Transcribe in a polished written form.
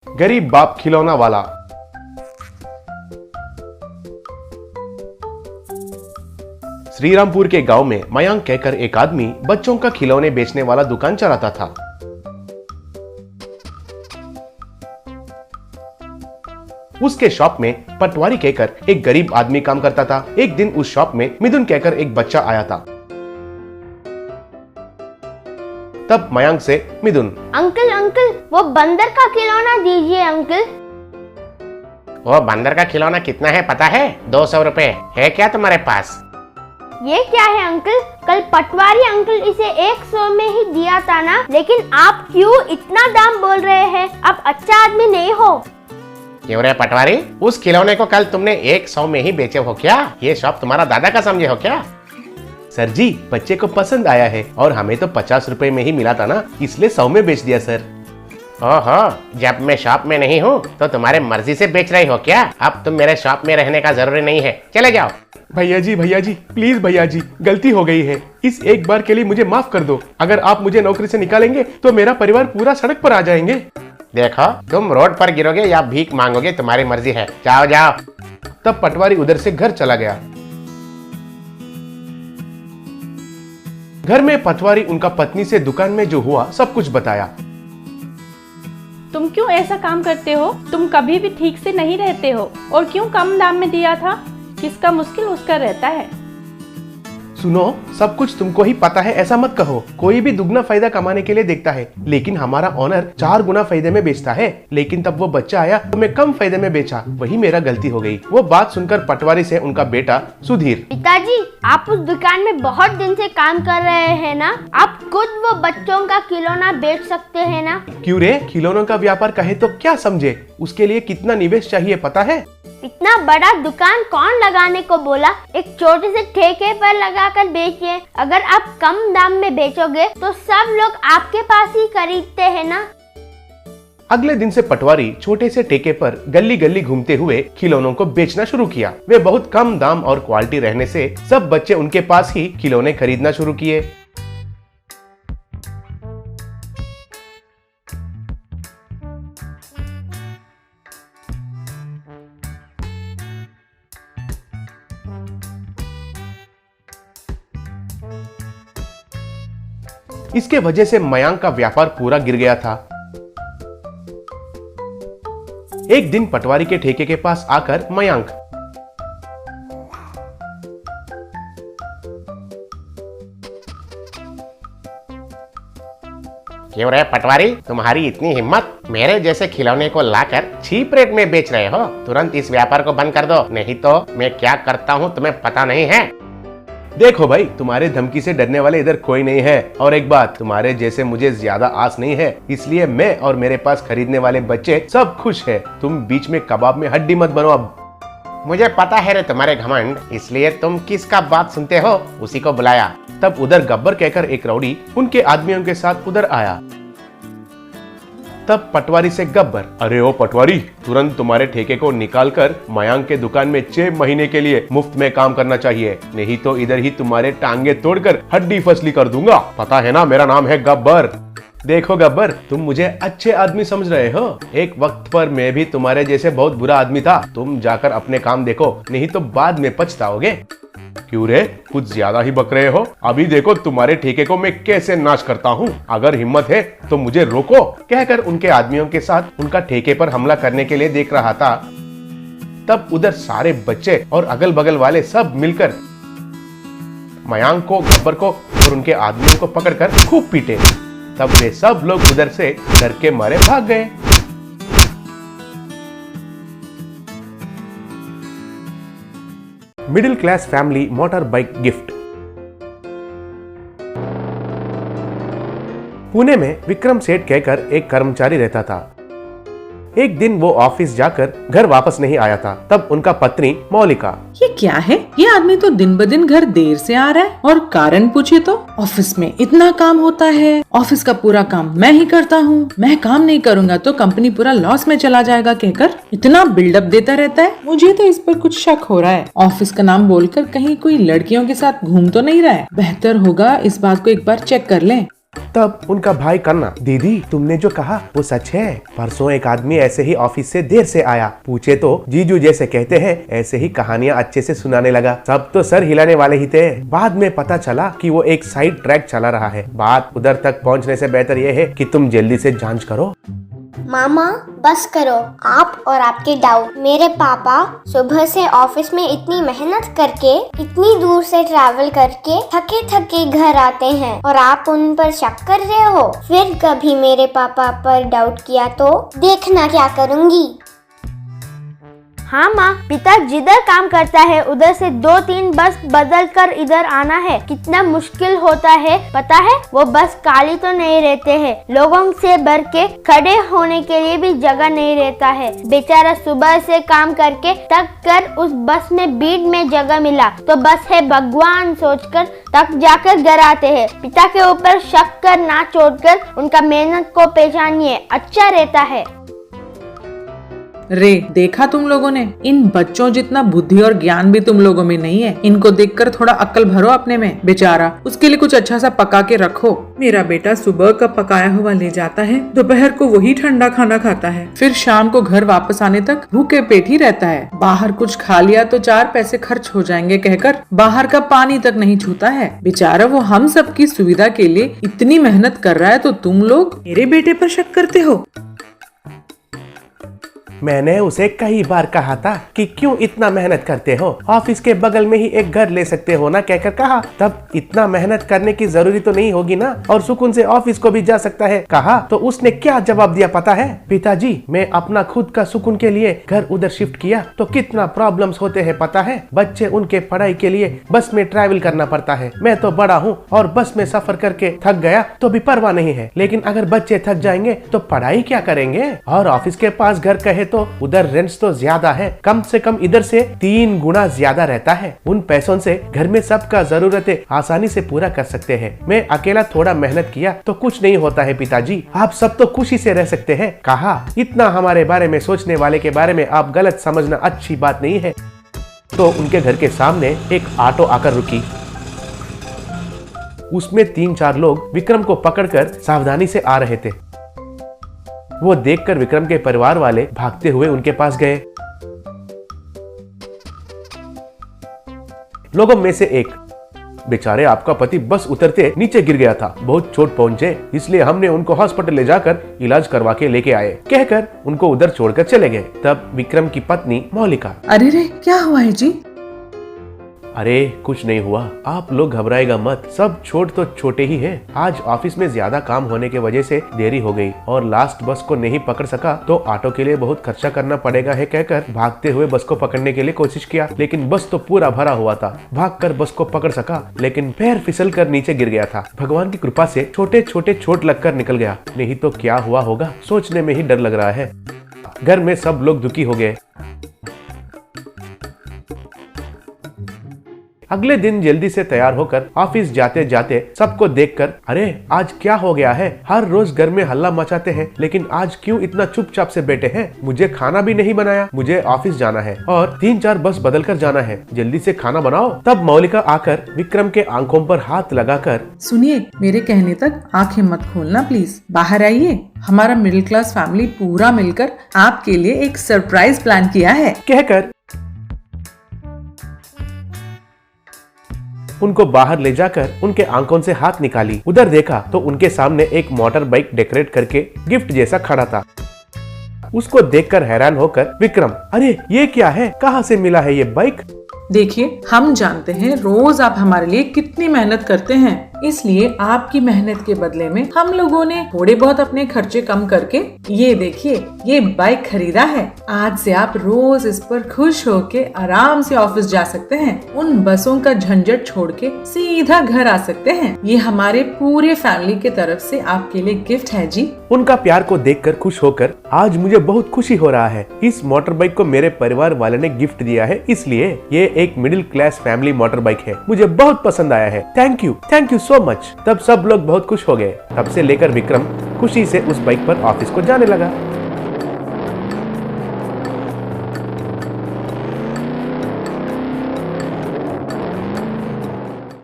गरीब बाप खिलौना वाला। श्रीरामपुर के गांव में मयांक कहकर एक आदमी बच्चों का खिलौने बेचने वाला दुकान चलाता था। उसके शॉप में पटवारी कहकर एक गरीब आदमी काम करता था। एक दिन उस शॉप में मिथुन कहकर एक बच्चा आया था। तब मयांक से मिथुन, अंकल अंकल वो बंदर का खिलौना दीजिए अंकल। वो बंदर का खिलौना कितना है पता है? 200 रुपए है क्या तुम्हारे पास? ये क्या है अंकल? कल पटवारी अंकल इसे 100 में ही दिया था ना, लेकिन आप क्यों इतना दाम बोल रहे हैं? आप अच्छा आदमी नहीं हो। क्यों रे पटवारी, उस खिलौने को कल तुमने 100 में ही बेचे हो क्या? ये शॉप तुम्हारा दादा का समझे हो क्या? सर जी, बच्चे को पसंद आया है और हमें तो 50 रुपए में ही मिला था ना, इसलिए 100 में बेच दिया सर। ओहो, जब मैं शॉप में नहीं हूँ तो तुम्हारे मर्जी से बेच रही हो क्या? अब तुम मेरे शॉप में रहने का जरूरी नहीं है, चले जाओ। भैया जी प्लीज भैया जी, गलती हो गई है, इस एक बार के लिए मुझे माफ कर दो। अगर आप मुझे नौकरी से निकालेंगे तो मेरा परिवार पूरा सड़क पर आ जाएंगे। देखो, तुम रोड पर गिरोगे या भीख मांगोगे तुम्हारी मर्जी है, जाओ जाओ। तब पटवारी उधर से घर चला गया। घर में पटवारी उनका पत्नी से दुकान में जो हुआ सब कुछ बताया। तुम क्यों ऐसा काम करते हो? तुम कभी भी ठीक से नहीं रहते हो। और क्यों कम दाम में दिया था? जिसका मुश्किल उसका रहता है। सुनो, सब कुछ तुमको ही पता है ऐसा मत कहो। कोई भी दुगना फायदा कमाने के लिए देखता है, लेकिन हमारा ऑनर 4 गुना फायदे में बेचता है। लेकिन तब वो बच्चा आया तो मैं कम फायदे में बेचा, वही मेरा गलती हो गई। वो बात सुनकर पटवारी से उनका बेटा सुधीर, पिताजी आप उस दुकान में बहुत दिन से काम कर रहे हैं ना, आप खुद वो बच्चों का खिलौना बेच सकते हैं ना। क्यों रे, खिलौनों का व्यापार कहे तो क्या समझे? उसके लिए कितना निवेश चाहिए पता है? इतना बड़ा दुकान कौन लगाने को बोला? एक छोटे से ठेके पर लगाकर बेचिए। अगर आप कम दाम में बेचोगे तो सब लोग आपके पास ही खरीदते हैं ना। अगले दिन से पटवारी छोटे से ठेके पर गली गली घूमते हुए खिलौनों को बेचना शुरू किया। वे बहुत कम दाम और क्वालिटी रहने से सब बच्चे उनके पास ही खिलौने खरीदना शुरू किए। इसके वजह से मयांक का व्यापार पूरा गिर गया था। एक दिन पटवारी के ठेके के पास आकर मयांक, क्यों रे पटवारी, तुम्हारी इतनी हिम्मत? मेरे जैसे खिलौने को लाकर चीप रेट में बेच रहे हो? तुरंत इस व्यापार को बंद कर दो, नहीं तो मैं क्या करता हूँ तुम्हें पता नहीं है। देखो भाई, तुम्हारे धमकी से डरने वाले इधर कोई नहीं है। और एक बात, तुम्हारे जैसे मुझे ज्यादा आस नहीं है, इसलिए मैं और मेरे पास खरीदने वाले बच्चे सब खुश हैं। तुम बीच में कबाब में हड्डी मत बनो अब। मुझे पता है रे तुम्हारे घमंड, इसलिए तुम किसका बात सुनते हो उसी को बुलाया। तब उधर गब्बर कहकर एक रौडी उनके आदमियों के साथ उधर आया। तब पटवारी से गब्बर, अरे ओ पटवारी, तुरंत तुम्हारे ठेके को निकालकर मयांक के दुकान में 6 महीने के लिए मुफ्त में काम करना चाहिए, नहीं तो इधर ही तुम्हारे टांगे तोड़कर हड्डी फसली कर दूंगा। पता है ना, मेरा नाम है गब्बर। देखो गब्बर, तुम मुझे अच्छे आदमी समझ रहे हो, एक वक्त पर मैं भी तुम्हारे जैसे बहुत बुरा आदमी था। तुम जाकर अपने काम देखो, नहीं तो बाद में पछताओगे। क्यों रे, कुछ ज्यादा ही बक रहे हो? अभी देखो तुम्हारे ठेके को मैं कैसे नाश करता हूँ। अगर हिम्मत है तो मुझे रोको, कहकर उनके आदमियों के साथ उनका ठेके पर हमला करने के लिए देख रहा था। तब उधर सारे बच्चे और अगल बगल वाले सब मिलकर मयांक को, गब्बर को और उनके आदमियों को पकड़कर खूब पीटे। तब वे सब लोग उधर से डर के मारे भाग गए। Middle class family motor bike gift. Pune में विक्रम सेठ कहकर एक कर्मचारी रहता था। एक दिन वो ऑफिस जाकर घर वापस नहीं आया था। तब उनका पत्नी मौलिका, ये क्या है? ये आदमी तो दिन ब दिन घर देर से आ रहा है और कारण पूछे तो ऑफिस में इतना काम होता है, ऑफिस का पूरा काम मैं ही करता हूँ, मैं काम नहीं करूँगा तो कंपनी पूरा लॉस में चला जाएगा कहकर इतना बिल्डअप देता रहता है। मुझे तो इस पर कुछ शक हो रहा है। ऑफिस का नाम बोलकर कहीं कोई लड़कियों के साथ घूम तो नहीं रहा है? बेहतर होगा इस बात को एक बार चेक कर लें। तब उनका भाई कन्ना, दीदी तुमने जो कहा वो सच है। परसों एक आदमी ऐसे ही ऑफिस से देर से आया, पूछे तो जीजू जैसे कहते हैं, ऐसे ही कहानियां अच्छे से सुनाने लगा। सब तो सर हिलाने वाले ही थे। बाद में पता चला कि वो एक साइड ट्रैक चला रहा है। बात उधर तक पहुंचने से बेहतर ये है कि तुम जल्दी से जांच करो। मामा बस करो, आप और आपके डाउट। मेरे पापा सुबह से ऑफिस में इतनी मेहनत करके, इतनी दूर से ट्रैवल करके थके थके घर आते हैं और आप उन पर शक कर रहे हो। फिर कभी मेरे पापा पर डाउट किया तो देखना क्या करूँगी। हाँ माँ, पिता जिधर काम करता है उधर से 2-3 बस बदल कर इधर आना है कितना मुश्किल होता है पता है। वो बस खाली तो नहीं रहते हैं, लोगों से भर के खड़े होने के लिए भी जगह नहीं रहता है। बेचारा सुबह से काम करके थक कर उस बस में भीड़ में जगह मिला तो बस है भगवान सोचकर तक जाकर घर आते हैं। पिता के ऊपर शक कर ना छोड़कर उनका मेहनत को पहचानिए, अच्छा रहता है। रे, देखा तुम लोगों ने, इन बच्चों जितना बुद्धि और ज्ञान भी तुम लोगों में नहीं है। इनको देखकर थोड़ा अक्ल भरो अपने में। बेचारा, उसके लिए कुछ अच्छा सा पका के रखो। मेरा बेटा सुबह का पकाया हुआ ले जाता है, दोपहर को वही ठंडा खाना खाता है, फिर शाम को घर वापस आने तक भूखे पेट ही रहता है। बाहर कुछ खा लिया तो 4 पैसे खर्च हो जाएंगे कहकर बाहर का पानी तक नहीं छूता है। बेचारा वो हम सबकी सुविधा के लिए इतनी मेहनत कर रहा है तो तुम लोग मेरे बेटे पर शक करते हो। मैंने उसे कई बार कहा था कि क्यों इतना मेहनत करते हो, ऑफिस के बगल में ही एक घर ले सकते हो ना कहकर कहा। तब इतना मेहनत करने की जरूरी तो नहीं होगी ना, और सुकून से ऑफिस को भी जा सकता है कहा। तो उसने क्या जवाब दिया पता है? पिताजी, मैं अपना खुद का सुकून के लिए घर उधर शिफ्ट किया तो कितना प्रॉब्लम्स होते हैं पता है। बच्चे उनके पढ़ाई के लिए बस में ट्रैवल करना पड़ता है। मैं तो बड़ा हूँ और बस में सफर करके थक गया तो भी परवाह नहीं है, लेकिन अगर बच्चे थक जाएंगे तो पढ़ाई क्या करेंगे। और ऑफिस के पास घर कहे तो उधर रेंट्स तो ज्यादा है, कम से कम इधर से 3 गुना ज्यादा रहता है। उन पैसों से घर में सबका जरूरतें आसानी से पूरा कर सकते हैं। मैं अकेला थोड़ा मेहनत किया तो कुछ नहीं होता है पिताजी, आप सब तो खुशी से रह सकते हैं कहा। इतना हमारे बारे में सोचने वाले के बारे में आप गलत समझना अच्छी बात नहीं है। तो उनके घर के सामने एक ऑटो आकर रुकी। उसमें 3-4 लोग विक्रम को पकड़कर सावधानी से आ रहे थे। वो देखकर विक्रम के परिवार वाले भागते हुए उनके पास गए। लोगों में से एक, बेचारे आपका पति बस उतरते नीचे गिर गया था, बहुत चोट पहुंचे, इसलिए हमने उनको हॉस्पिटल ले जाकर इलाज करवा के लेके आए कहकर उनको उधर छोड़कर चले गए। तब विक्रम की पत्नी मौलिका, अरे रे, क्या हुआ है जी? अरे कुछ नहीं हुआ, आप लोग घबराएगा मत, सब छोट तो छोटे ही हैं। आज ऑफिस में ज्यादा काम होने के वजह से देरी हो गई और लास्ट बस को नहीं पकड़ सका तो ऑटो के लिए बहुत खर्चा करना पड़ेगा है कहकर भागते हुए बस को पकड़ने के लिए कोशिश किया, लेकिन बस तो पूरा भरा हुआ था। भागकर बस को पकड़ सका लेकिन पैर फिसल कर नीचे गिर गया था। भगवान की कृपा से छोटे छोटे चोट लगकर निकल गया, नहीं तो क्या हुआ होगा सोचने में ही डर लग रहा है। घर में सब लोग दुखी हो गए। अगले दिन जल्दी से तैयार होकर ऑफिस जाते जाते सबको देखकर, अरे आज क्या हो गया है, हर रोज घर में हल्ला मचाते हैं लेकिन आज क्यों इतना चुपचाप से बैठे हैं। मुझे खाना भी नहीं बनाया, मुझे ऑफिस जाना है और 3-4 बस बदल कर जाना है, जल्दी से खाना बनाओ। तब मौलिका आकर विक्रम के आंखों पर हाथ लगाकर, सुनिए, मेरे कहने तक आंखें मत खोलना प्लीज, बाहर आइए। हमारा मिडिल क्लास फैमिली पूरा मिलकर आपके लिए एक सरप्राइज प्लान किया है कहकर उनको बाहर ले जाकर उनके आंखों से हाथ निकाली। उधर देखा तो उनके सामने एक मोटर बाइक डेकोरेट करके गिफ्ट जैसा खड़ा था। उसको देखकर हैरान होकर विक्रम, अरे ये क्या है, कहाँ से मिला है ये बाइक? देखिए, हम जानते हैं रोज आप हमारे लिए कितनी मेहनत करते हैं, इसलिए आपकी मेहनत के बदले में हम लोगों ने थोड़े बहुत अपने खर्चे कम करके ये देखिए ये बाइक खरीदा है। आज से आप रोज इस पर खुश होके आराम से ऑफिस जा सकते हैं, उन बसों का झंझट छोड़ के सीधा घर आ सकते हैं। ये हमारे पूरे फैमिली के तरफ से आपके लिए गिफ्ट है जी। उनका प्यार को देखकर खुश होकर आज मुझे बहुत खुशी हो रहा है। इस मोटर बाइक को मेरे परिवार वाले ने गिफ्ट दिया है, इसलिए ये एक middle class family motor bike है, मुझे बहुत पसंद आया है। Thank you so much. तब सब लोग बहुत खुश हो गए। तब से लेकर विक्रम खुशी से उस बाइक पर ऑफिस को जाने लगा।